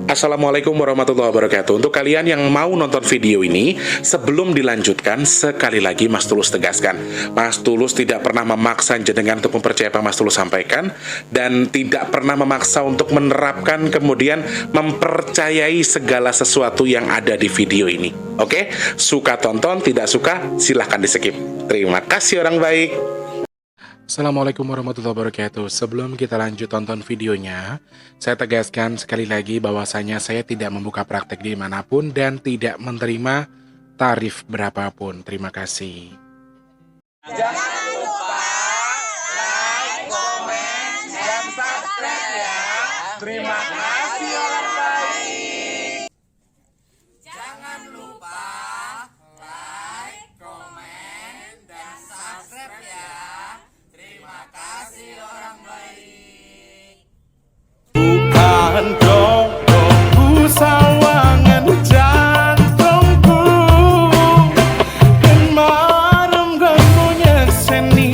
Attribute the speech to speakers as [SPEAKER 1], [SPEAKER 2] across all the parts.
[SPEAKER 1] Assalamualaikum warahmatullahi wabarakatuh. Untuk kalian yang mau nonton video ini, sebelum dilanjutkan, sekali lagi Mas Tulus tegaskan, Mas Tulus tidak pernah memaksa jenengan untuk mempercayai apa Mas Tulus sampaikan, dan tidak pernah memaksa untuk menerapkan kemudian mempercayai segala sesuatu yang ada di video ini. Oke? Suka tonton, tidak suka silahkan di skip. Terima kasih orang baik. Assalamualaikum warahmatullahi wabarakatuh. Sebelum kita lanjut tonton videonya, saya tegaskan sekali lagi bahwasanya saya tidak membuka praktek dimanapun dan tidak menerima tarif berapapun. Terima kasih.
[SPEAKER 2] Jangan lupa like, komen, dan subscribe ya. Terima kasih orang baik. Jangan lupa like, komen, dan subscribe ya. Terima kasih orang baik.
[SPEAKER 3] Bukan dongku sawangan jantungku dan marem ganggunya seni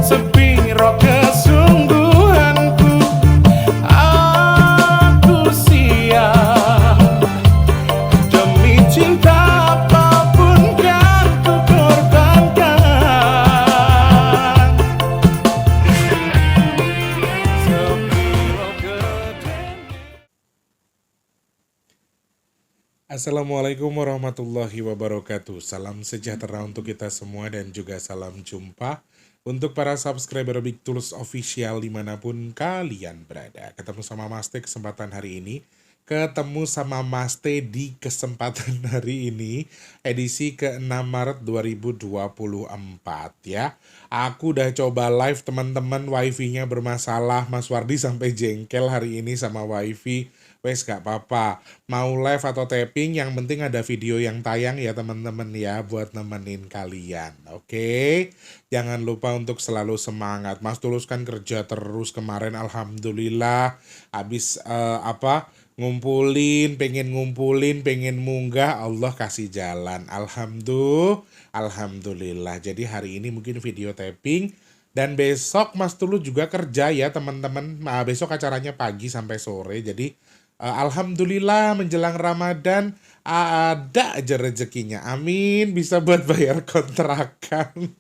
[SPEAKER 3] sepiro kesungguhanku. Aku siap demi cinta apapun kan ku korbankan. Sepiro gedenya.
[SPEAKER 1] Assalamualaikum warahmatullahi wabarakatuh. Salam sejahtera untuk kita semua dan juga salam jumpa untuk para subscriber Big Tulus Official dimanapun kalian berada. Ketemu sama Mas T kesempatan hari ini. Ketemu sama Mas T di kesempatan hari ini, edisi ke-6 Maret 2024 ya. Aku udah coba live teman-teman, wifi-nya bermasalah. Mas Wardi sampai jengkel hari ini sama wifi. Wes gak apa-apa, mau live atau tapping yang penting ada video yang tayang ya teman-teman ya, buat nemenin kalian. Oke, jangan lupa untuk selalu semangat. Mas Tulus kan kerja terus kemarin, alhamdulillah. Habis ngumpulin, pengen munggah, Allah kasih jalan. Alhamdulillah. Jadi hari ini mungkin video tapping. Dan besok Mas Tulus juga kerja ya teman-teman. Nah, besok acaranya pagi sampai sore. Jadi alhamdulillah menjelang Ramadan ada aja rezekinya. Amin, bisa buat bayar kontrakan.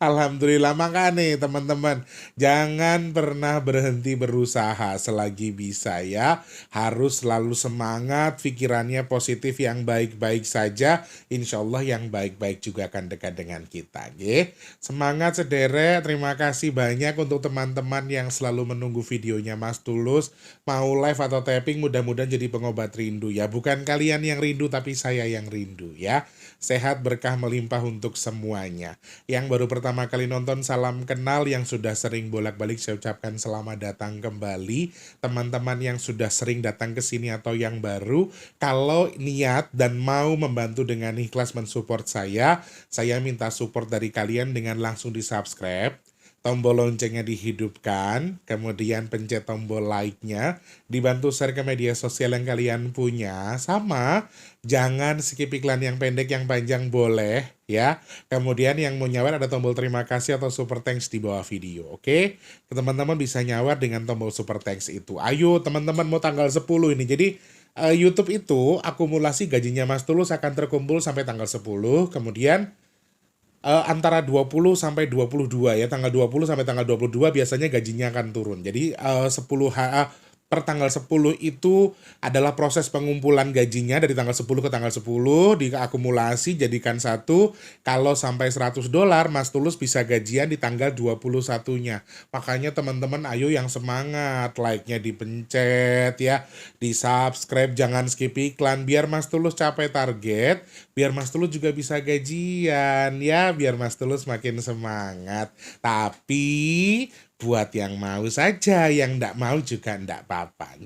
[SPEAKER 1] Alhamdulillah. Makanya teman-teman, jangan pernah berhenti berusaha selagi bisa ya. Harus selalu semangat, pikirannya positif, yang baik-baik saja. Insya Allah yang baik-baik juga akan dekat dengan kita. Ye. Semangat sederek, terima kasih banyak untuk teman-teman yang selalu menunggu videonya Mas Tulus. Mau live atau tapping, mudah-mudahan jadi pengobat rindu ya. Bukan kalian yang rindu, tapi saya yang rindu ya. Sehat berkah melimpah untuk semuanya. Yang baru pertama kali nonton, salam kenal. Yang sudah sering bolak-balik, saya ucapkan selamat datang kembali. Teman-teman yang sudah sering datang ke sini atau yang baru, kalau niat dan mau membantu dengan ikhlas mensupport saya minta support dari kalian dengan langsung di subscribe, tombol loncengnya dihidupkan, kemudian pencet tombol like-nya, dibantu share ke media sosial yang kalian punya, sama jangan skip iklan yang pendek, yang panjang boleh ya. Kemudian yang mau nyawar ada tombol terima kasih atau super thanks di bawah video, oke? Teman-teman bisa nyawar dengan tombol super thanks itu. Ayo teman-teman, mau tanggal 10 ini. Jadi YouTube itu akumulasi gajinya Mas Tulus akan terkumpul sampai tanggal 10, kemudian antara 20 sampai 22 ya, tanggal 20 sampai tanggal 22 biasanya gajinya akan turun. Jadi 10 per tanggal 10 itu adalah proses pengumpulan gajinya dari tanggal 10 ke tanggal 10, diakumulasi jadikan satu. Kalau sampai $100, Mas Tulus bisa gajian di tanggal 21-nya. Makanya teman-teman ayo yang semangat, like-nya dipencet ya, di subscribe, jangan skip iklan biar Mas Tulus capai target, biar Mas Tulus juga bisa gajian ya, biar Mas Tulus makin semangat. Tapi buat yang mau saja, yang enggak mau juga enggak apa-apa.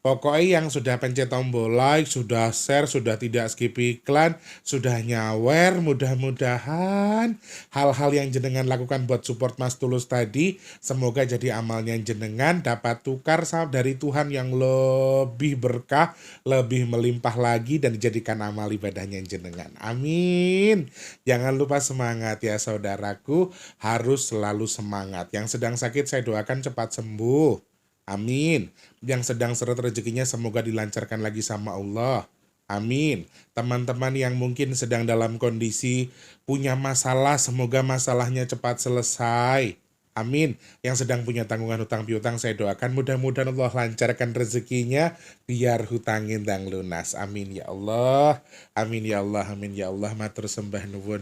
[SPEAKER 1] Pokoknya yang sudah pencet tombol like, sudah share, sudah tidak skip iklan, sudah nyawer, mudah-mudahan hal-hal yang jenengan lakukan buat support Mas Tulus tadi, semoga jadi amalnya jenengan dapat tukar dari Tuhan yang lebih berkah, lebih melimpah lagi, dan dijadikan amal ibadahnya jenengan. Amin. Jangan lupa semangat ya saudaraku, harus selalu semangat. Yang sedang sakit saya doakan cepat sembuh. Amin. Yang sedang seret rezekinya semoga dilancarkan lagi sama Allah. Amin. Teman-teman yang mungkin sedang dalam kondisi punya masalah, semoga masalahnya cepat selesai. Amin. Yang sedang punya tanggungan hutang piutang, saya doakan mudah-mudahan Allah lancarkan rezekinya biar hutang indang lunas. Amin ya Allah. Amin ya Allah. Amin ya Allah. Matur sembah nuwun.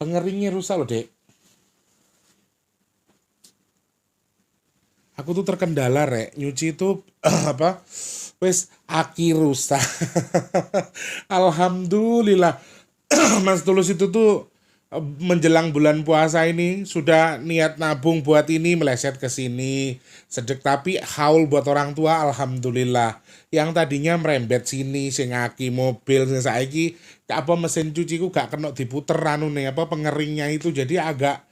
[SPEAKER 1] Pengeringnya rusak loh, Dek. Aku tuh terkendala, Rek. Nyuci itu apa? Wes aki rusak. Alhamdulillah. Mas Tulus itu tuh menjelang bulan puasa ini sudah niat nabung buat ini meleset ke sini. Sedek tapi haul buat orang tua alhamdulillah. Yang tadinya merembet sini sing aki mobil sing saiki apa mesin cuciku gak kena diputer anu nih apa pengeringnya itu jadi agak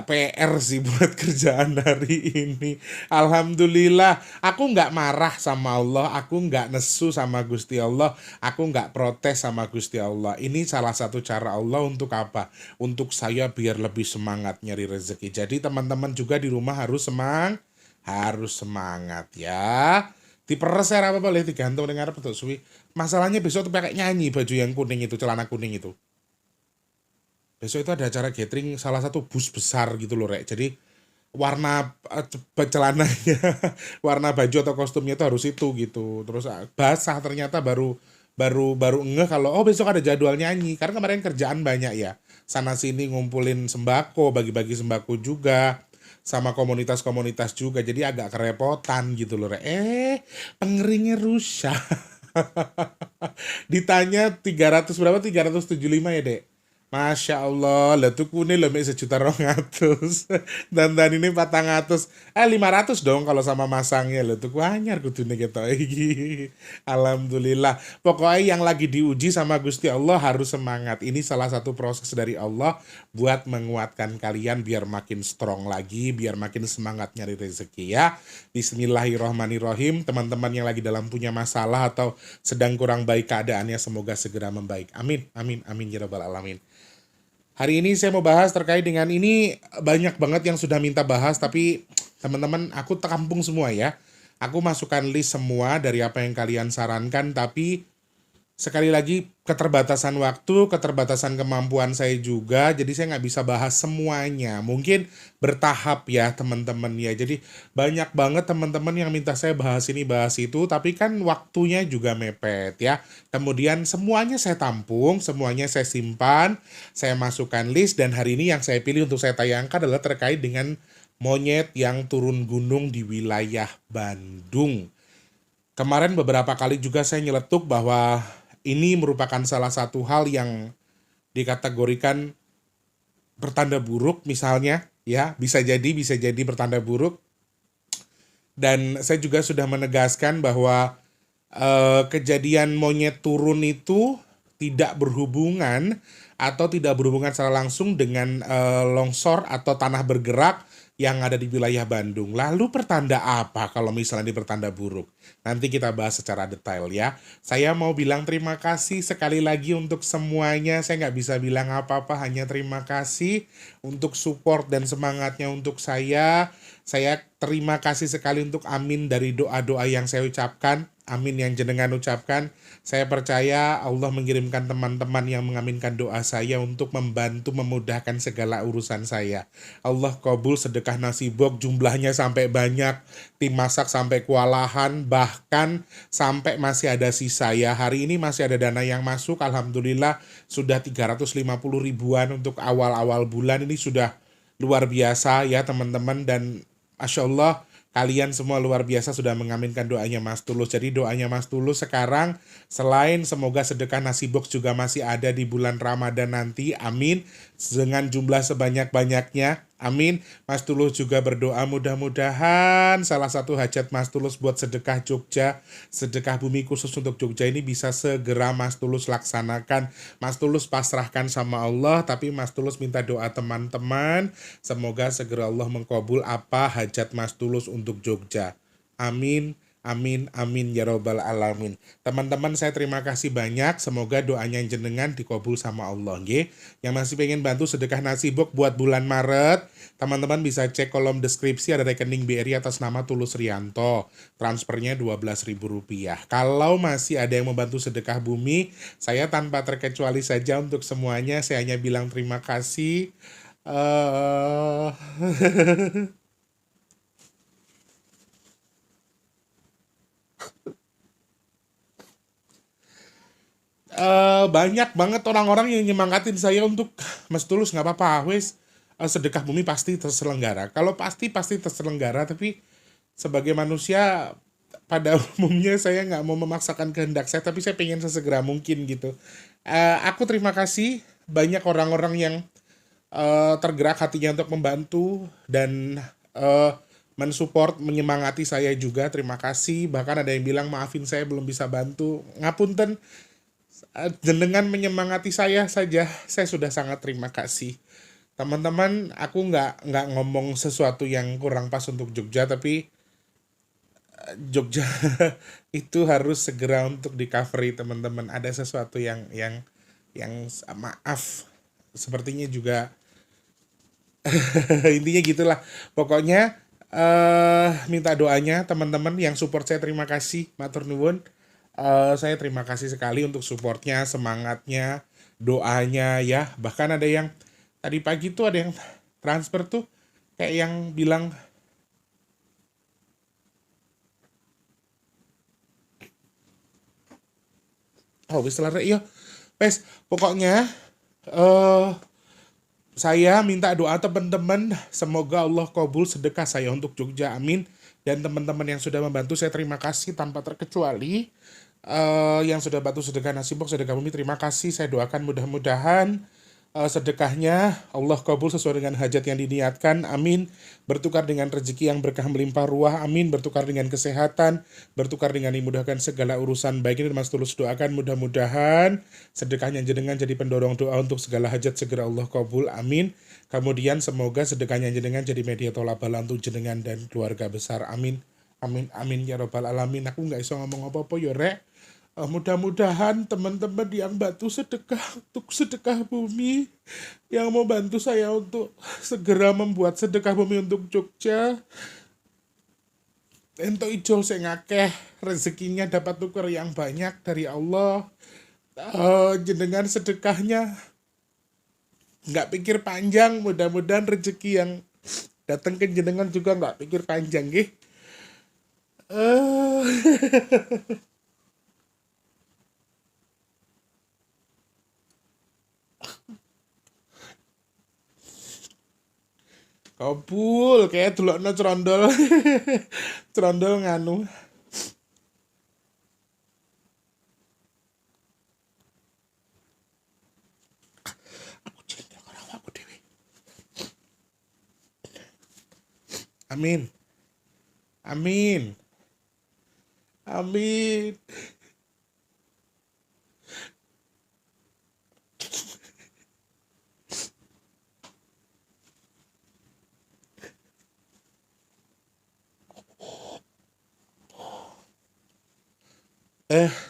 [SPEAKER 1] PR sih buat kerjaan hari ini. Alhamdulillah, aku nggak marah sama Allah, aku nggak nesu sama Gusti Allah, aku nggak protes sama Gusti Allah. Ini salah satu cara Allah untuk apa? Untuk saya biar lebih semangat nyari rezeki. Jadi teman-teman juga di rumah harus semangat ya. Diperes ya apa boleh digantung dengan apa tuh suwi. Masalahnya besok tuh pakai nyanyi baju yang kuning itu, celana kuning itu. Besok itu ada acara gathering salah satu bus besar gitu loh, Rek. Jadi warna celananya, warna baju atau kostumnya itu harus itu gitu. Terus basah ternyata baru ngeh kalau oh besok ada jadwal nyanyi. Karena kemarin kerjaan banyak ya. Sana sini ngumpulin sembako, bagi-bagi sembako juga sama komunitas-komunitas juga. Jadi agak kerepotan gitu loh, Rek. Pengeringnya rusak. Ditanya 300 berapa? 375 ya, Dek. Masya Allah, lah tuh kune lebih 1.200.000 dan ini 400, 500 dong kalau sama masangnya lah tuh anyar kudune kita iki. Alhamdulillah. Pokoknya yang lagi diuji sama Gusti Allah harus semangat. Ini salah satu proses dari Allah buat menguatkan kalian biar makin strong lagi, biar makin semangat nyari rezeki ya. Bismillahirrohmanirrohim. Teman-teman yang lagi dalam punya masalah atau sedang kurang baik keadaannya semoga segera membaik. Amin, amin, amin ya rabbal alamin. Hari ini saya mau bahas terkait dengan ini banyak banget yang sudah minta bahas tapi teman-teman aku terkampung semua ya. Aku masukkan list semua dari apa yang kalian sarankan tapi sekali lagi keterbatasan waktu, keterbatasan kemampuan saya juga jadi saya nggak bisa bahas semuanya. Mungkin bertahap ya teman-teman ya. Jadi banyak banget teman-teman yang minta saya bahas ini bahas itu tapi kan waktunya juga mepet ya. Kemudian semuanya saya tampung, semuanya saya simpan, saya masukkan list dan hari ini yang saya pilih untuk saya tayangkan adalah terkait dengan monyet yang turun gunung di wilayah Bandung. Kemarin beberapa kali juga saya nyeletuk bahwa ini merupakan salah satu hal yang dikategorikan bertanda buruk misalnya ya, bisa jadi bertanda buruk. Dan saya juga sudah menegaskan bahwa kejadian monyet turun itu tidak berhubungan atau tidak berhubungan secara langsung dengan longsor atau tanah bergerak yang ada di wilayah Bandung. Lalu pertanda apa kalau misalnya di pertanda buruk? Nanti kita bahas secara detail ya. Saya mau bilang terima kasih sekali lagi untuk semuanya. Saya nggak bisa bilang apa-apa, hanya terima kasih untuk support dan semangatnya untuk saya. Saya terima kasih sekali untuk amin dari doa-doa yang saya ucapkan. Amin yang jenengan ucapkan. Saya percaya Allah mengirimkan teman-teman yang mengaminkan doa saya untuk membantu memudahkan segala urusan saya. Allah kabul sedekah nasi bok jumlahnya sampai banyak. Tim masak sampai kewalahan. Bahkan sampai masih ada sisa ya. Hari ini masih ada dana yang masuk. Alhamdulillah sudah 350 ribuan untuk awal-awal bulan. Ini sudah luar biasa ya teman-teman. Dan Masya Allah kalian semua luar biasa sudah mengaminkan doanya Mas Tulus. Jadi doanya Mas Tulus sekarang selain semoga sedekah nasi box juga masih ada di bulan Ramadan nanti. Amin. Dengan jumlah sebanyak-banyaknya. Amin. Mas Tulus juga berdoa mudah-mudahan salah satu hajat Mas Tulus buat sedekah Jogja, sedekah bumi khusus untuk Jogja ini bisa segera Mas Tulus laksanakan. Mas Tulus pasrahkan sama Allah, tapi Mas Tulus minta doa teman-teman. Semoga segera Allah mengkabul apa hajat Mas Tulus untuk Jogja. Amin. Amin, amin ya robbal alamin. Teman-teman saya terima kasih banyak. Semoga doanya jenengan dikabul sama Allah. Nggih. Yang masih pengen bantu sedekah nasi box buat bulan Maret, teman-teman bisa cek kolom deskripsi ada rekening BRI atas nama Tulus Rianto. Transfernya Rp12.000. Kalau masih ada yang membantu sedekah bumi, saya tanpa terkecuali saja untuk semuanya saya hanya bilang terima kasih. eh banyak banget orang-orang yang nyemangatin saya untuk Mas Tulus nggak apa-apa wes, sedekah bumi pasti terselenggara. Kalau pasti pasti terselenggara, tapi sebagai manusia pada umumnya saya nggak mau memaksakan kehendak saya, tapi saya pengen sesegera mungkin gitu. Aku terima kasih banyak orang-orang yang tergerak hatinya untuk membantu dan mensupport, menyemangati saya juga. Terima kasih. Bahkan ada yang bilang maafin saya belum bisa bantu. Ngapunten, jenengan menyemangati saya saja, saya sudah sangat terima kasih. Teman-teman, aku nggak ngomong sesuatu yang kurang pas untuk Jogja, tapi Jogja itu harus segera untuk di covery teman-teman. Ada sesuatu yang maaf, sepertinya juga intinya gitulah. Pokoknya minta doanya teman-teman yang support saya, terima kasih, matur nuwun. Saya terima kasih sekali untuk supportnya, semangatnya, doanya ya. Bahkan ada yang tadi pagi tuh ada yang transfer tuh kayak yang bilang, oh wis selesai iya. Wes, pokoknya eh saya minta doa teman-teman, semoga Allah kabul sedekah saya untuk Jogja, amin. Dan teman-teman yang sudah membantu saya terima kasih tanpa terkecuali. Yang sudah bantu sedekah nasi box, sedekah bumi, terima kasih. Saya doakan mudah-mudahan sedekahnya Allah kabul sesuai dengan hajat yang diniatkan, amin. Bertukar dengan rezeki yang berkah melimpah ruah, amin. Bertukar dengan kesehatan, bertukar dengan dimudahkan segala urusan. Baik ini Mas Tulus doakan mudah-mudahan sedekahnya jenengan jadi pendorong doa untuk segala hajat segera Allah kabul, amin. Kemudian semoga sedekahnya jenengan jadi media tolak bala untuk jenengan dan keluarga besar, amin. Amin, amin ya robbal alamin. Aku nggak iso ngomong apa-apa yo rek. Mudah-mudahan teman-teman yang bantu sedekah untuk sedekah bumi, yang mau bantu saya untuk segera membuat sedekah bumi untuk Jogja, ento ijol sing akeh, rezekinya dapat tuker yang banyak dari Allah. Jenengan sedekahnya nggak pikir panjang, mudah-mudahan rezeki yang datang ke jenengan juga nggak pikir panjang nggih. Eh, Kabul kayak delokno crondol. Crondol nganu. Aku jengkel karo awakku dhewe. Amin. Amin. Amin.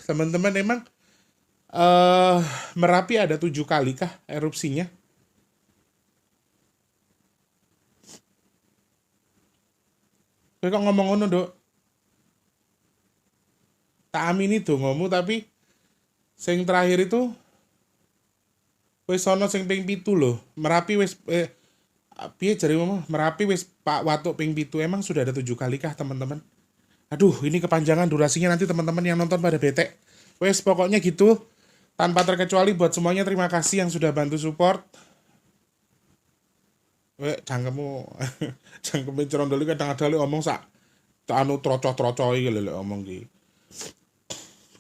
[SPEAKER 1] Teman-teman emang eh Merapi ada 7 kali kah erupsinya? Kowe kok ngomong ngono, Dok? Tak amini dongomu, tapi sing terakhir itu wis sono sing ping 7 loh. Merapi wis piye jare ngomong? Merapi wis Pak Watuk ping 7. Emang sudah ada 7 kali kah, teman-teman? Aduh, ini kepanjangan durasinya, nanti teman-teman yang nonton pada bete. Wes pokoknya gitu. Tanpa terkecuali buat semuanya terima kasih yang sudah bantu support. Cangkemmu cangkemmu cerondol iki kadang-kadang omong sak anu trocoh-trocoh iki lho omong iki.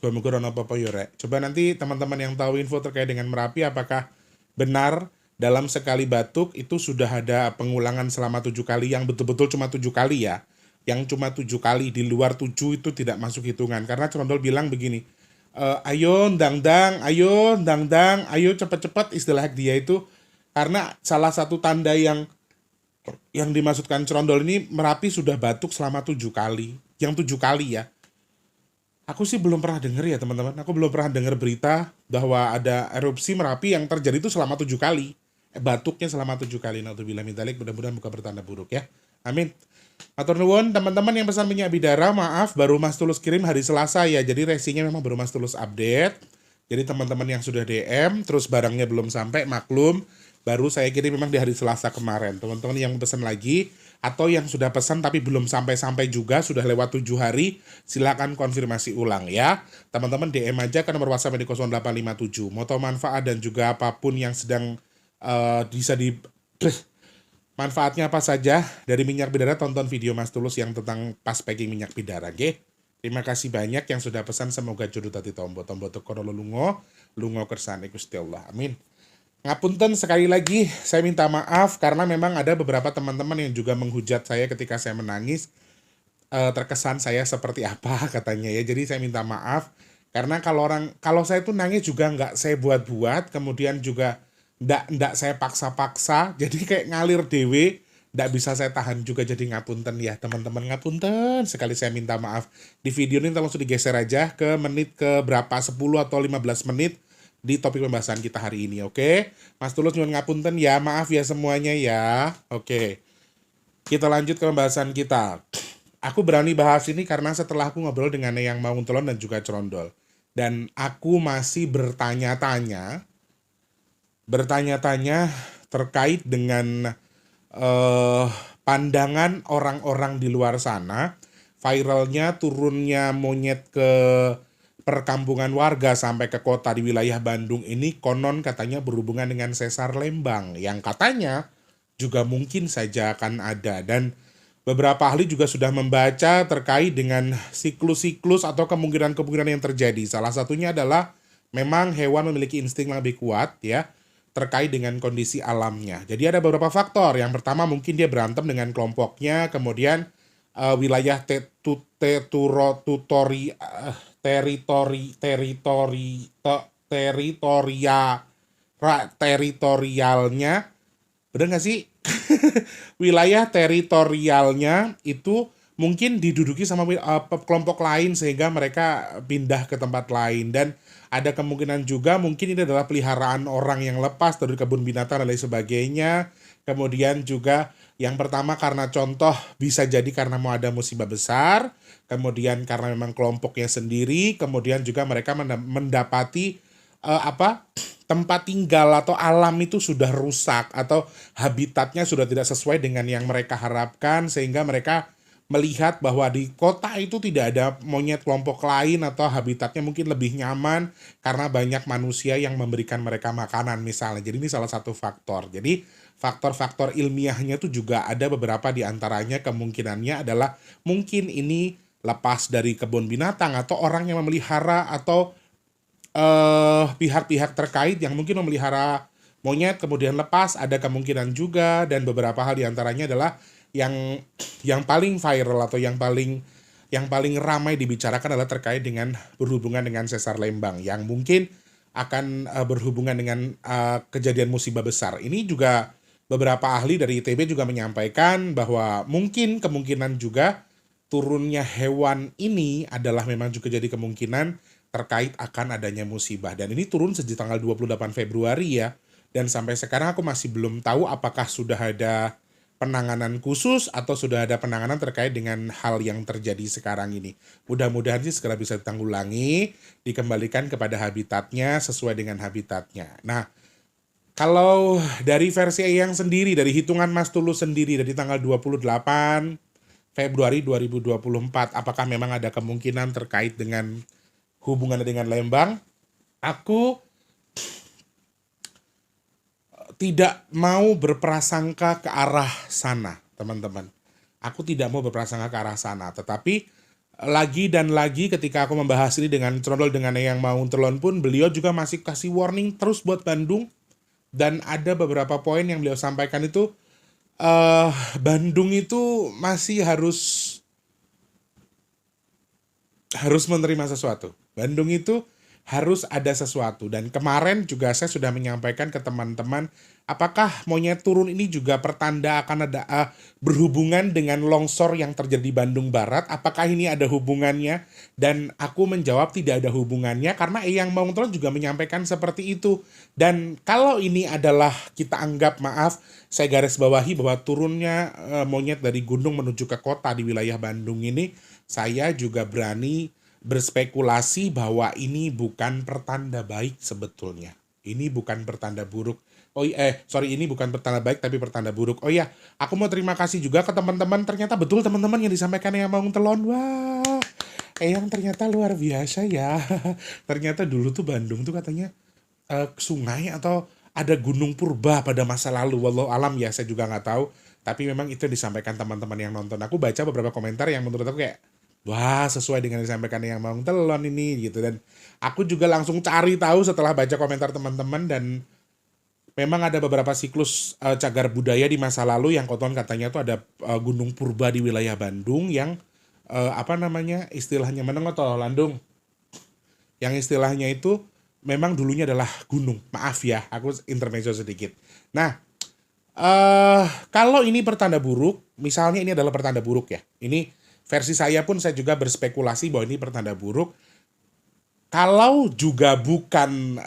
[SPEAKER 1] Muga-muga ora apa-apa ya rek. Coba nanti teman-teman yang tahu info terkait dengan Merapi, apakah benar dalam sekali batuk itu sudah ada pengulangan selama 7 kali yang betul-betul cuma 7 kali ya. Yang cuma 7 kali, di luar 7 itu tidak masuk hitungan. Karena Cerondol bilang begini, ayo ndang-ndang, ayo ndang-ndang, ayo cepet-cepet, istilah dia itu. Karena salah satu tanda yang dimaksudkan Cerondol ini, Merapi sudah batuk selama 7 kali. Yang 7 kali ya. Aku sih belum pernah denger ya teman-teman. Aku belum pernah denger berita bahwa ada erupsi Merapi yang terjadi itu selama 7 kali. Batuknya selama 7 kali. Naudzubillah min dzalik. Mudah-mudahan bukan bertanda buruk ya. Amin. Matur nuwun teman-teman yang pesan minyak bidara, maaf baru Mas Tulus kirim hari Selasa ya. Jadi resinya memang baru Mas Tulus update. Jadi teman-teman yang sudah DM terus barangnya belum sampai, maklum. Baru saya kirim memang di hari Selasa kemarin. Teman-teman yang pesan lagi atau yang sudah pesan tapi belum sampai-sampai juga, sudah lewat 7 hari, silakan konfirmasi ulang ya. Teman-teman DM aja ke nomor WhatsApp di 0857. Moto manfaat dan juga apapun yang sedang bisa di manfaatnya apa saja dari minyak bidara, tonton video Mas Tulus yang tentang pas packing minyak bidara, oke? Terima kasih banyak yang sudah pesan, semoga jodoh tadi tombo tekoro lungo kersane Gusti Allah. Amin. Ngapunten sekali lagi, saya minta maaf karena memang ada beberapa teman-teman yang juga menghujat saya ketika saya menangis. Terkesan saya seperti apa katanya ya. Jadi saya minta maaf karena kalau saya tuh nangis juga nggak saya buat-buat, kemudian juga nggak saya paksa-paksa, jadi kayak ngalir dewe, nggak bisa saya tahan juga, jadi ngapunten ya teman-teman, ngapunten sekali, saya minta maaf. Di video ini langsung digeser aja ke menit ke berapa, 10 atau 15 menit di topik pembahasan kita hari ini, oke? Mas Tulus nyuwun ngapunten ya, maaf ya semuanya ya. Oke. Kita lanjut ke pembahasan kita. Aku berani bahas ini karena setelah aku ngobrol dengan yang mau telon dan juga cerondol. Dan aku masih bertanya-tanya terkait dengan pandangan orang-orang di luar sana, viralnya turunnya monyet ke perkampungan warga sampai ke kota di wilayah Bandung ini konon katanya berhubungan dengan sesar Lembang yang katanya juga mungkin saja akan ada, dan beberapa ahli juga sudah membaca terkait dengan siklus-siklus atau kemungkinan-kemungkinan yang terjadi. Salah satunya adalah memang hewan memiliki insting yang lebih kuat ya terkait dengan kondisi alamnya. Jadi ada beberapa faktor. Yang pertama mungkin dia berantem dengan kelompoknya, kemudian wilayah teritorialnya, bener nggak sih? Wilayah teritorialnya itu mungkin diduduki sama kelompok lain sehingga mereka pindah ke tempat lain, dan ada kemungkinan juga mungkin ini adalah peliharaan orang yang lepas dari kebun binatang dan lain sebagainya. Kemudian juga yang pertama karena contoh bisa jadi karena mau ada musibah besar, kemudian karena memang kelompoknya sendiri, kemudian juga mereka mendapati tempat tinggal atau alam itu sudah rusak atau habitatnya sudah tidak sesuai dengan yang mereka harapkan, sehingga mereka melihat bahwa di kota itu tidak ada monyet kelompok lain atau habitatnya mungkin lebih nyaman karena banyak manusia yang memberikan mereka makanan misalnya. Jadi ini salah satu faktor. Jadi faktor-faktor ilmiahnya itu juga ada beberapa, di antaranya kemungkinannya adalah mungkin ini lepas dari kebun binatang atau orang yang memelihara atau pihak-pihak terkait yang mungkin memelihara monyet kemudian lepas, ada kemungkinan juga. Dan beberapa hal diantaranya adalah yang paling viral atau yang paling ramai dibicarakan adalah terkait dengan berhubungan dengan sesar Lembang yang mungkin akan berhubungan dengan kejadian musibah besar. Ini juga beberapa ahli dari ITB juga menyampaikan bahwa mungkin kemungkinan juga turunnya hewan ini adalah memang juga jadi kemungkinan terkait akan adanya musibah. Dan ini turun sejak tanggal 28 Februari ya. Dan sampai sekarang aku masih belum tahu apakah sudah ada penanganan khusus atau sudah ada penanganan terkait dengan hal yang terjadi sekarang ini. Mudah-mudahan sih segera bisa ditanggulangi, dikembalikan kepada habitatnya sesuai dengan habitatnya. Nah, kalau dari versi Eyang sendiri, dari hitungan Mas Tulus sendiri dari tanggal 28 Februari 2024, apakah memang ada kemungkinan terkait dengan hubungannya dengan Lembang? Aku tidak mau berprasangka ke arah sana, teman-teman. Aku tidak mau berprasangka ke arah sana. Tetapi lagi dan lagi ketika aku membahas ini dengan Cerondol, dengan yang mau telon pun, beliau juga masih kasih warning terus buat Bandung. Dan ada beberapa poin yang beliau sampaikan itu, Bandung itu masih harus menerima sesuatu. Bandung itu harus ada sesuatu. Dan kemarin juga saya sudah menyampaikan ke teman-teman, apakah monyet turun ini juga pertanda akan ada berhubungan dengan longsor yang terjadi di Bandung Barat? Apakah ini ada hubungannya? Dan aku menjawab tidak ada hubungannya karena Eyang Maung Telon juga menyampaikan seperti itu. Dan kalau ini adalah kita anggap, maaf, saya garis bawahi bahwa turunnya monyet dari gunung menuju ke kota di wilayah Bandung ini, saya juga berani berspekulasi bahwa ini bukan pertanda baik sebetulnya. Ini bukan pertanda buruk. Ini bukan pertanda baik tapi pertanda buruk. Oh iya, aku mau terima kasih juga ke teman-teman. Ternyata betul teman-teman yang disampaikan Eyang Maung Telon. Wah, Eyang ternyata luar biasa ya. Ternyata dulu tuh Bandung tuh katanya sungai atau ada gunung purba pada masa lalu. Wallahu alam ya, saya juga nggak tahu. Tapi memang itu yang disampaikan teman-teman yang nonton. Aku baca beberapa komentar yang menurut aku kayak, wah, sesuai dengan yang disampaikan Eyang Maung Telon ini gitu. Dan aku juga langsung cari tahu setelah baca komentar teman-teman, dan memang ada beberapa siklus cagar budaya di masa lalu yang konon katanya tuh ada gunung purba di wilayah Bandung yang istilahnya menengotol landung. Yang istilahnya itu memang dulunya adalah gunung. Maaf ya, aku intermezzo sedikit. Nah, kalau ini pertanda buruk, misalnya ini adalah pertanda buruk ya. Ini versi saya pun saya juga berspekulasi bahwa ini pertanda buruk. Kalau juga bukan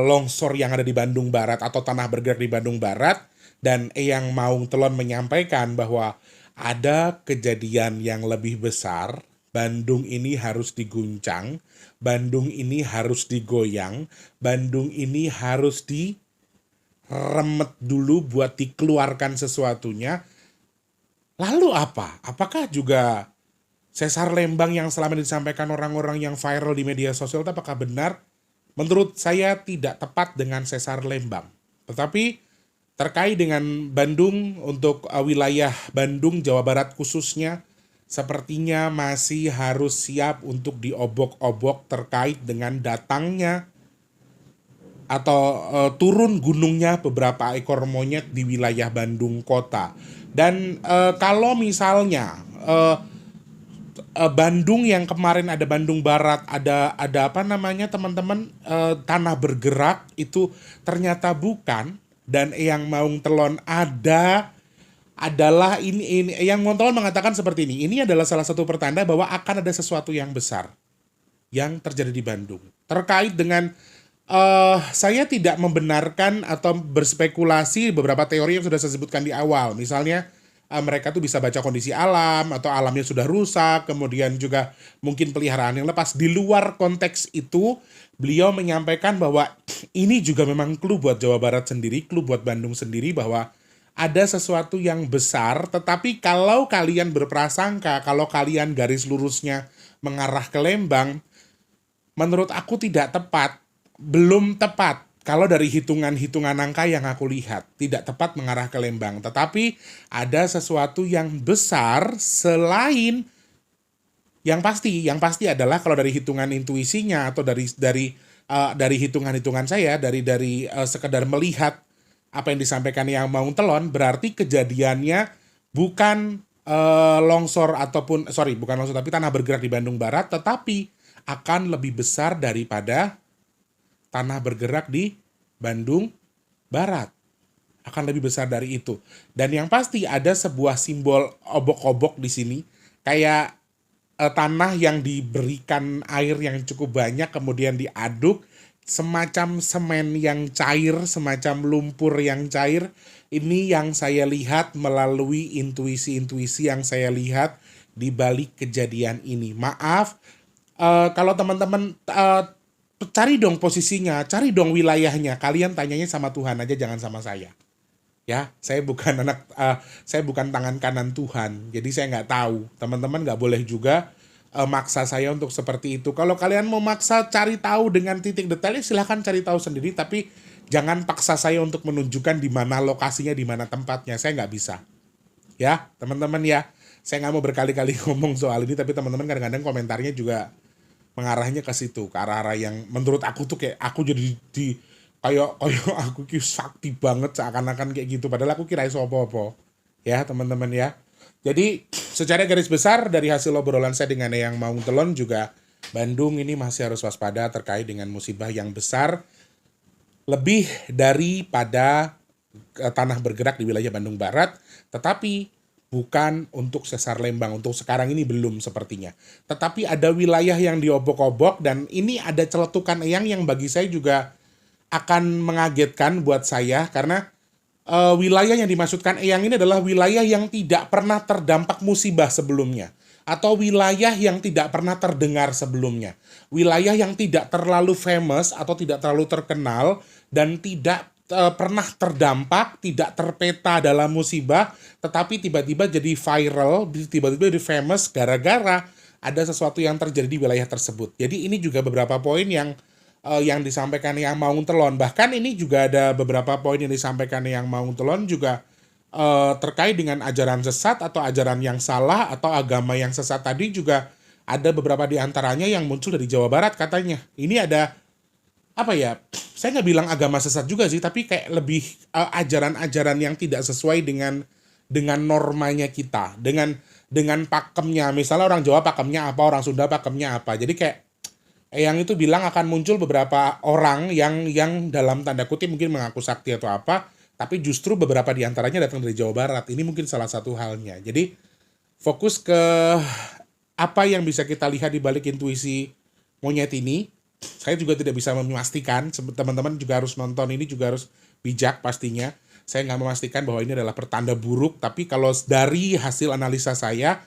[SPEAKER 1] longsor yang ada di Bandung Barat atau tanah bergerak di Bandung Barat, dan Eyang Maung Telon menyampaikan bahwa ada kejadian yang lebih besar, Bandung ini harus diguncang, Bandung ini harus digoyang, Bandung ini harus diremet dulu buat dikeluarkan sesuatunya. Lalu apa? Apakah juga sesar Lembang yang selama ini disampaikan orang-orang yang viral di media sosial itu apakah benar? Menurut saya tidak tepat dengan sesar Lembang. Tetapi terkait dengan Bandung, untuk wilayah Bandung, Jawa Barat khususnya, sepertinya masih harus siap untuk diobok-obok terkait dengan datangnya atau turun gunungnya beberapa ekor monyet di wilayah Bandung kota. Dan kalau misalnya Bandung yang kemarin ada Bandung Barat, ada apa namanya teman-teman, tanah bergerak itu ternyata bukan, dan Eyang Maung Telon adalah ini Eyang Maung Telon mengatakan seperti ini adalah salah satu pertanda bahwa akan ada sesuatu yang besar yang terjadi di Bandung. Terkait dengan saya tidak membenarkan atau berspekulasi beberapa teori yang sudah saya sebutkan di awal. Misalnya mereka tuh bisa baca kondisi alam atau alamnya sudah rusak, kemudian juga mungkin peliharaan yang lepas. Di luar konteks itu, beliau menyampaikan bahwa ini juga memang clue buat Jawa Barat sendiri, clue buat Bandung sendiri, bahwa ada sesuatu yang besar. Tetapi kalau kalian berprasangka, kalau kalian garis lurusnya mengarah ke Lembang, menurut aku tidak tepat, belum tepat. Kalau dari hitungan-hitungan angka yang aku lihat, tidak tepat mengarah ke Lembang. Tetapi ada sesuatu yang besar selain yang pasti adalah kalau dari hitungan intuisinya atau dari hitungan-hitungan saya, dari sekedar melihat apa yang disampaikan Eyang Maung Telon, berarti kejadiannya bukan longsor tapi tanah bergerak di Bandung Barat, tetapi akan lebih besar daripada tanah bergerak di Bandung Barat. Akan lebih besar dari itu. Dan yang pasti ada sebuah simbol obok-obok di sini. Kayak tanah yang diberikan air yang cukup banyak, kemudian diaduk. Semacam semen yang cair, semacam lumpur yang cair. Ini yang saya lihat melalui intuisi-intuisi yang saya lihat di balik kejadian ini. Maaf, kalau teman-teman cari dong posisinya, cari dong wilayahnya. Kalian tanyanya sama Tuhan aja, jangan sama saya. Ya, saya bukan tangan kanan Tuhan. Jadi saya nggak tahu. Teman-teman nggak boleh juga maksa saya untuk seperti itu. Kalau kalian mau maksa cari tahu dengan titik detailnya, silahkan cari tahu sendiri. Tapi jangan paksa saya untuk menunjukkan di mana lokasinya, di mana tempatnya. Saya nggak bisa. Ya, teman-teman ya. Saya nggak mau berkali-kali ngomong soal ini, tapi teman-teman kadang-kadang komentarnya juga mengarahnya ke situ, ke arah-arah yang menurut aku tuh kayak aku jadi kayak aku sakti banget seakan-akan kayak gitu, padahal aku kira iso apa-apa. Ya, teman-teman ya. Jadi, secara garis besar dari hasil obrolan saya dengan Eyang Maung Telon juga Bandung ini masih harus waspada terkait dengan musibah yang besar lebih daripada tanah bergerak di wilayah Bandung Barat, tetapi bukan untuk sesar Lembang. Untuk sekarang ini belum sepertinya. Tetapi ada wilayah yang diobok-obok dan ini ada celetukan eyang yang bagi saya juga akan mengagetkan buat saya karena wilayah yang dimaksudkan eyang ini adalah wilayah yang tidak pernah terdampak musibah sebelumnya atau wilayah yang tidak pernah terdengar sebelumnya. Wilayah yang tidak terlalu famous atau tidak terlalu terkenal dan tidak pernah terdampak, tidak terpeta dalam musibah, tetapi tiba-tiba jadi viral, tiba-tiba jadi famous gara-gara ada sesuatu yang terjadi di wilayah tersebut. Jadi ini juga beberapa poin yang disampaikan yang Maung Telon. Bahkan ini juga ada beberapa poin yang disampaikan yang Maung Telon juga terkait dengan ajaran sesat atau ajaran yang salah atau agama yang sesat tadi juga ada beberapa di antaranya yang muncul dari Jawa Barat katanya. Ini ada apa ya? Saya nggak bilang agama sesat juga sih, tapi kayak lebih ajaran-ajaran yang tidak sesuai dengan normanya kita, dengan pakemnya. Misalnya orang Jawa pakemnya apa, orang Sunda pakemnya apa. Jadi kayak yang itu bilang akan muncul beberapa orang yang dalam tanda kutip mungkin mengaku sakti atau apa, tapi justru beberapa di antaranya datang dari Jawa Barat. Ini mungkin salah satu halnya. Jadi fokus ke apa yang bisa kita lihat di balik intuisi monyet ini. Saya juga tidak bisa memastikan, teman-teman juga harus nonton ini juga harus bijak pastinya. Saya nggak memastikan bahwa ini adalah pertanda buruk, tapi kalau dari hasil analisa saya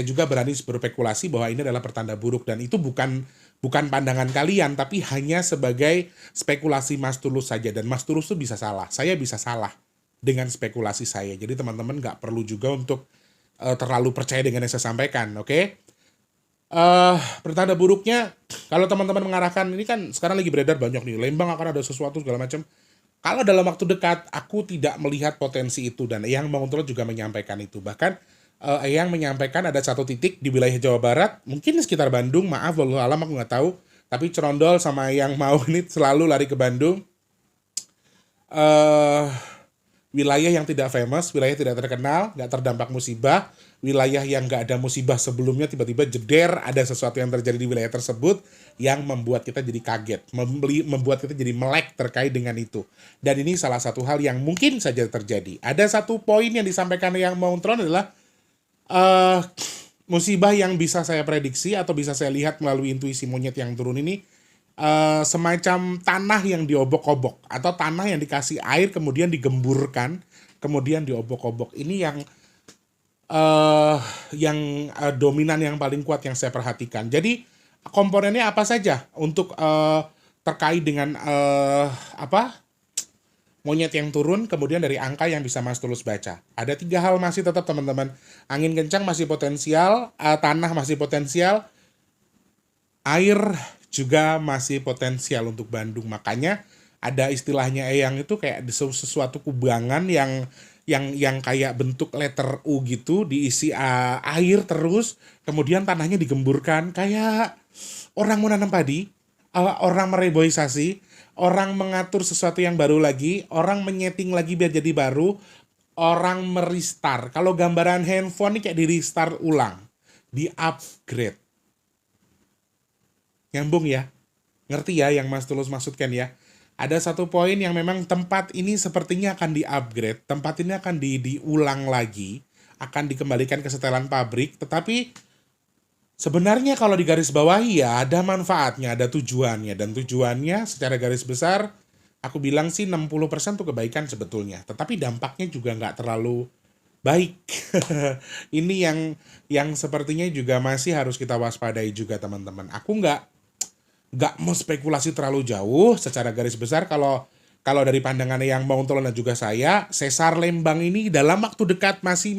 [SPEAKER 1] juga berani berspekulasi bahwa ini adalah pertanda buruk dan itu bukan pandangan kalian, tapi hanya sebagai spekulasi Mas Tulus saja. Dan Mas Tulus tuh bisa salah, saya bisa salah dengan spekulasi saya. Jadi teman-teman nggak perlu juga untuk terlalu percaya dengan yang saya sampaikan, oke? Pertanda buruknya, kalau teman-teman mengarahkan, ini kan sekarang lagi beredar banyak nih, Lembang akan ada sesuatu segala macam. Kalau dalam waktu dekat, aku tidak melihat potensi itu, dan Eyang Manguntulan juga menyampaikan itu. Bahkan Eyang menyampaikan ada satu titik di wilayah Jawa Barat, mungkin sekitar Bandung, maaf, wallahu alam aku nggak tahu, tapi Cerondol sama Eyang mau ini selalu lari ke Bandung. Wilayah yang tidak famous, wilayah tidak terkenal, nggak terdampak musibah, wilayah yang nggak ada musibah sebelumnya, tiba-tiba jeder ada sesuatu yang terjadi di wilayah tersebut yang membuat kita jadi kaget, membuat kita jadi melek terkait dengan itu. Dan ini salah satu hal yang mungkin saja terjadi. Ada satu poin yang disampaikan yang Maung Telon adalah musibah yang bisa saya prediksi atau bisa saya lihat melalui intuisi monyet yang turun ini, semacam tanah yang diobok-obok atau tanah yang dikasih air kemudian digemburkan kemudian diobok-obok. Ini yang dominan yang paling kuat yang saya perhatikan. Jadi komponennya apa saja untuk terkait dengan monyet yang turun, kemudian dari angka yang bisa Mas Tulus baca. Ada 3 hal masih tetap teman-teman. Angin kencang masih potensial, tanah masih potensial, air juga masih potensial untuk Bandung. Makanya ada istilahnya Eyang itu kayak sesuatu kubangan yang kayak bentuk letter U gitu, diisi air terus, kemudian tanahnya digemburkan kayak orang mau nanam padi, orang mereboisasi, orang mengatur sesuatu yang baru lagi, orang menyeting lagi biar jadi baru, orang merestart. Kalau gambaran handphone ini kayak di restart ulang, di upgrade. Nyambung ya? Ngerti ya yang Mas Tulus maksudkan ya? Ada satu poin yang memang tempat ini sepertinya akan di-upgrade, tempat ini akan diulang lagi, akan dikembalikan ke setelan pabrik, tetapi sebenarnya kalau di garis bawahi ya ada manfaatnya, ada tujuannya, dan tujuannya secara garis besar, aku bilang sih 60% tuh kebaikan sebetulnya, tetapi dampaknya juga nggak terlalu baik. Ini yang sepertinya juga masih harus kita waspadai juga teman-teman. Aku nggak mau spekulasi terlalu jauh secara garis besar. Kalau dari pandangan yang Maung Telon dan juga saya, sesar Lembang ini dalam waktu dekat masih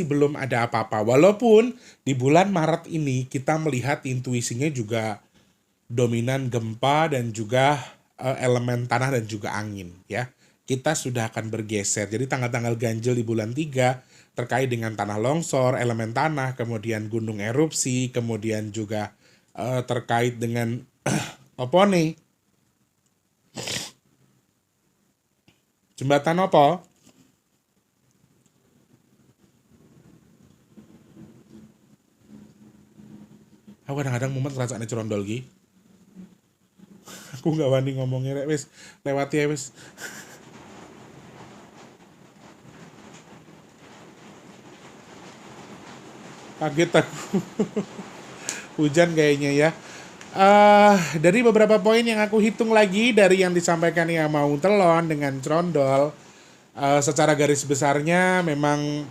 [SPEAKER 1] belum ada apa-apa. Walaupun di bulan Maret ini kita melihat intuisinya juga dominan gempa dan juga elemen tanah dan juga angin ya. Kita sudah akan bergeser. Jadi tanggal-tanggal ganjil di bulan 3 terkait dengan tanah longsor, elemen tanah, kemudian gunung erupsi, kemudian juga terkait dengan apa nih? Jembatan apa? Aku kadang-kadang mumet rasanya cerondol ki. Aku nggak wani ngomongnya rek, wis lewati ya wis. Kaget aku. Hujan kayaknya ya. Dari beberapa poin yang aku hitung lagi dari yang disampaikan yang mau telon dengan Crondol, secara garis besarnya memang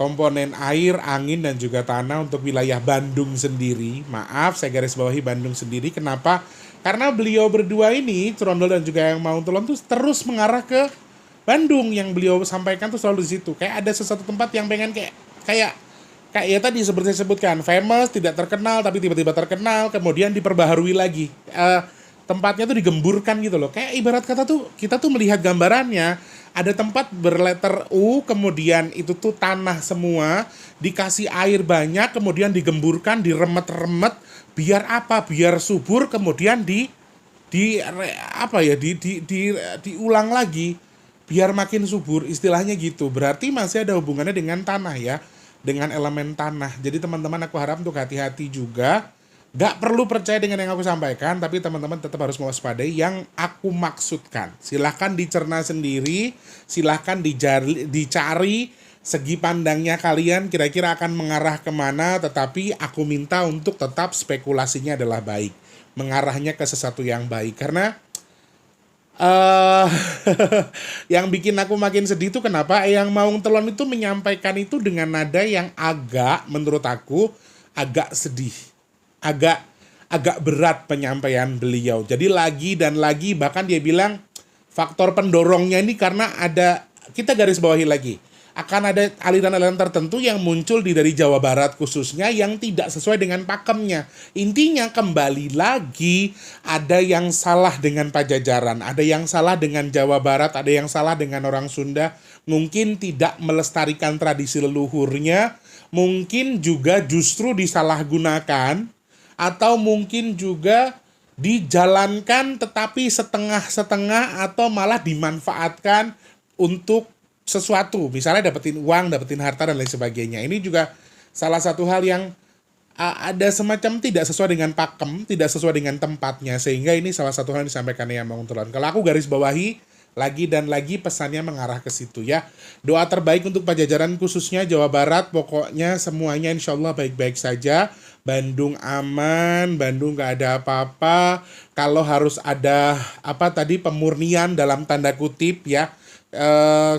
[SPEAKER 1] komponen air, angin dan juga tanah untuk wilayah Bandung sendiri. Maaf, saya garis bawahi Bandung sendiri. Kenapa? Karena beliau berdua ini, Crondol dan juga yang mau telon tuh terus mengarah ke Bandung. Yang beliau sampaikan tuh selalu di situ. Kayak ada sesuatu tempat yang pengen kayak ya tadi seperti saya sebutkan, famous, tidak terkenal tapi tiba-tiba terkenal, kemudian diperbaharui lagi. Tempatnya tuh digemburkan gitu loh. Kayak ibarat kata tuh kita tuh melihat gambarannya, ada tempat berletter U, kemudian itu tuh tanah semua, dikasih air banyak, kemudian digemburkan, diremet-remet, biar apa? Biar subur, kemudian diulang lagi biar makin subur, istilahnya gitu. Berarti masih ada hubungannya dengan tanah ya, dengan elemen tanah. Jadi teman-teman aku harap untuk hati-hati juga. Gak perlu percaya dengan yang aku sampaikan, tapi teman-teman tetap harus mewaspadai yang aku maksudkan. Silahkan dicerna sendiri, silahkan dicari segi pandangnya kalian kira-kira akan mengarah kemana, tetapi aku minta untuk tetap spekulasinya adalah baik. Mengarahnya ke sesuatu yang baik. Karena yang bikin aku makin sedih itu kenapa yang Maung Telon itu menyampaikan itu dengan nada yang agak, menurut aku agak sedih, agak berat penyampaian beliau. Jadi lagi dan lagi, bahkan dia bilang faktor pendorongnya ini karena ada, kita garis bawahi lagi, akan ada aliran-aliran tertentu yang muncul dari Jawa Barat khususnya yang tidak sesuai dengan pakemnya. Intinya kembali lagi, ada yang salah dengan Pajajaran, ada yang salah dengan Jawa Barat, ada yang salah dengan orang Sunda, mungkin tidak melestarikan tradisi leluhurnya, mungkin juga justru disalahgunakan, atau mungkin juga dijalankan tetapi setengah-setengah atau malah dimanfaatkan untuk sesuatu, misalnya dapetin uang, dapetin harta dan lain sebagainya. Ini juga salah satu hal yang ada semacam tidak sesuai dengan pakem, tidak sesuai dengan tempatnya, sehingga ini salah satu hal yang disampaikan yang Maung Telon. Kalau aku garis bawahi lagi dan lagi, pesannya mengarah ke situ ya. Doa terbaik untuk Pajajaran khususnya Jawa Barat, pokoknya semuanya insya Allah baik-baik saja. Bandung aman, Bandung gak ada apa-apa. Kalau harus ada pemurnian dalam tanda kutip ya,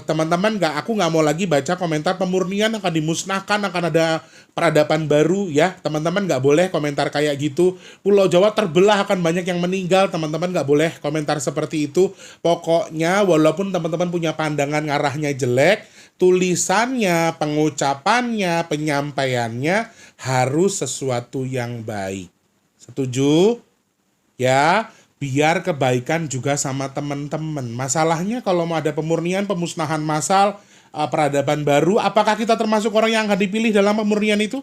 [SPEAKER 1] teman-teman aku nggak mau lagi baca komentar pemurnian akan dimusnahkan, akan ada peradaban baru ya. Teman-teman nggak boleh komentar kayak gitu. Pulau Jawa terbelah, akan banyak yang meninggal. Teman-teman nggak boleh komentar seperti itu. Pokoknya walaupun teman-teman punya pandangan ngarahnya jelek, tulisannya, pengucapannya, penyampaiannya harus sesuatu yang baik. Setuju? Ya, biar kebaikan juga sama teman-teman. Masalahnya kalau mau ada pemurnian, pemusnahan massal, peradaban baru, apakah kita termasuk orang yang akan dipilih dalam pemurnian itu?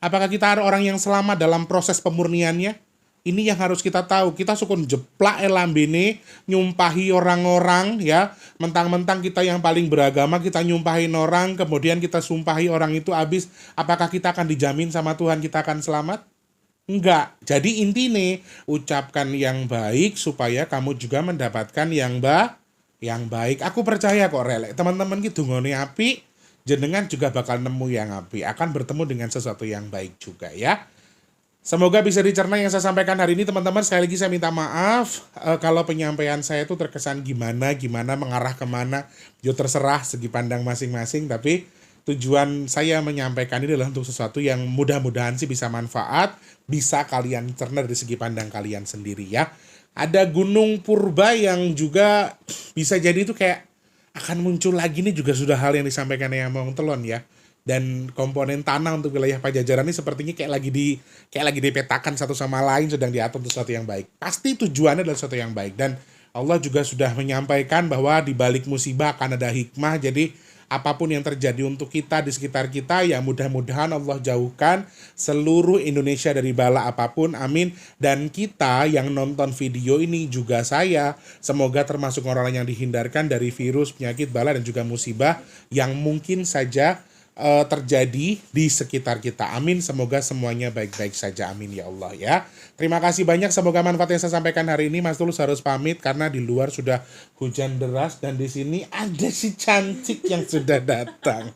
[SPEAKER 1] Apakah kita ada orang yang selamat dalam proses pemurniannya? Ini yang harus kita tahu. Kita sukun jeplak elambene, nyumpahi orang-orang ya. Mentang-mentang kita yang paling beragama, kita nyumpahin orang, kemudian kita sumpahi orang itu habis. Apakah kita akan dijamin sama Tuhan kita akan selamat? Enggak. Jadi intinya ucapkan yang baik supaya kamu juga mendapatkan yang baik. Aku percaya kok relek. Teman-teman gitu ngone api, jenengan juga bakal nemu yang api, akan bertemu dengan sesuatu yang baik juga ya. Semoga bisa dicerna yang saya sampaikan hari ini teman-teman. Sekali lagi saya minta maaf kalau penyampaian saya itu terkesan gimana, mengarah kemana. Yo terserah segi pandang masing-masing, tapi tujuan saya menyampaikan ini adalah untuk sesuatu yang mudah-mudahan sih bisa manfaat, bisa kalian cerna dari segi pandang kalian sendiri ya. Ada Gunung Purba yang juga bisa jadi itu kayak akan muncul lagi, nih juga sudah hal yang disampaikan yang Maung Telon ya. Dan komponen tanah untuk wilayah Pajajaran ini sepertinya kayak lagi dipetakan satu sama lain, sedang diatur untuk sesuatu yang baik. Pasti tujuannya adalah sesuatu yang baik, dan Allah juga sudah menyampaikan bahwa di balik musibah akan ada hikmah. Jadi apapun yang terjadi untuk kita di sekitar kita, ya mudah-mudahan Allah jauhkan seluruh Indonesia dari bala apapun, amin. Dan kita yang nonton video ini juga saya, semoga termasuk orang yang dihindarkan dari virus, penyakit, bala dan juga musibah yang mungkin saja terjadi di sekitar kita. Amin. Semoga semuanya baik-baik saja. Amin ya Allah ya. Terima kasih banyak. Semoga manfaat yang saya sampaikan hari ini. Mas Tulus harus pamit karena di luar sudah hujan deras dan di sini ada si cantik yang sudah datang.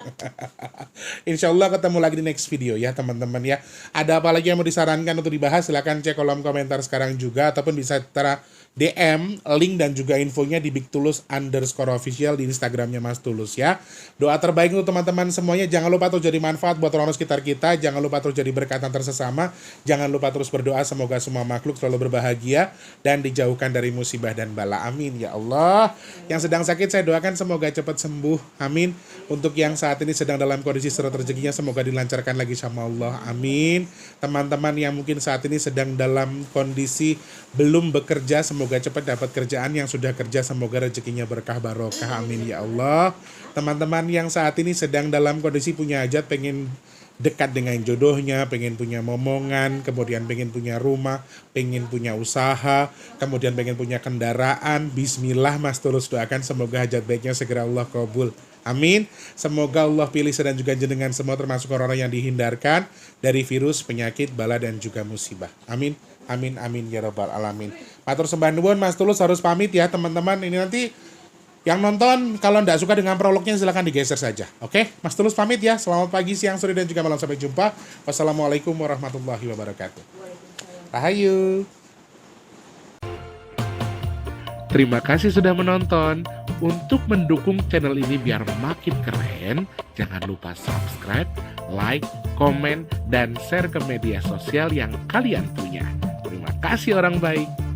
[SPEAKER 1] Insya Allah ketemu lagi di next video ya teman-teman ya. Ada apa lagi yang mau disarankan untuk dibahas? Silahkan cek kolom komentar sekarang juga ataupun bisa cara DM, link dan juga infonya di bigtulus_official di Instagramnya Mas Tulus ya. Doa terbaik untuk teman-teman semuanya. Jangan lupa terus jadi manfaat buat orang sekitar kita. Jangan lupa terus jadi berkat antar sesama. Jangan lupa terus berdoa semoga semua makhluk selalu berbahagia dan dijauhkan dari musibah dan bala. Amin ya Allah. Yang sedang sakit saya doakan semoga cepat sembuh. Amin. Untuk yang saat ini sedang dalam kondisi seret rezekinya semoga dilancarkan lagi sama Allah. Amin. Teman-teman yang mungkin saat ini sedang dalam kondisi belum bekerja semoga cepat dapat kerjaan, yang sudah kerja semoga rezekinya berkah barokah. Amin ya Allah. Teman-teman yang saat ini sedang dalam kondisi punya hajat, pengen dekat dengan jodohnya, pengen punya momongan, kemudian pengen punya rumah, pengen punya usaha, kemudian pengen punya kendaraan, bismillah Mas Tulus doakan semoga hajat baiknya segera Allah kabul. Amin. Semoga Allah pilih saya dan juga jenengan semua termasuk orang-orang yang dihindarkan dari virus, penyakit, bala dan juga musibah. Amin. Amin amin ya rabbal alamin. Matur sembah nuwun, Mas Tulus harus pamit ya teman-teman. Ini nanti yang nonton kalau tidak suka dengan prolognya silahkan digeser saja. Oke, Mas Tulus pamit ya. Selamat pagi, siang, sore dan juga malam, sampai jumpa. Wassalamualaikum warahmatullahi wabarakatuh. Rahayu.
[SPEAKER 4] Terima kasih sudah menonton. Untuk mendukung channel ini biar makin keren, jangan lupa subscribe, like, komen, dan share ke media sosial yang kalian punya. Terima kasih orang baik.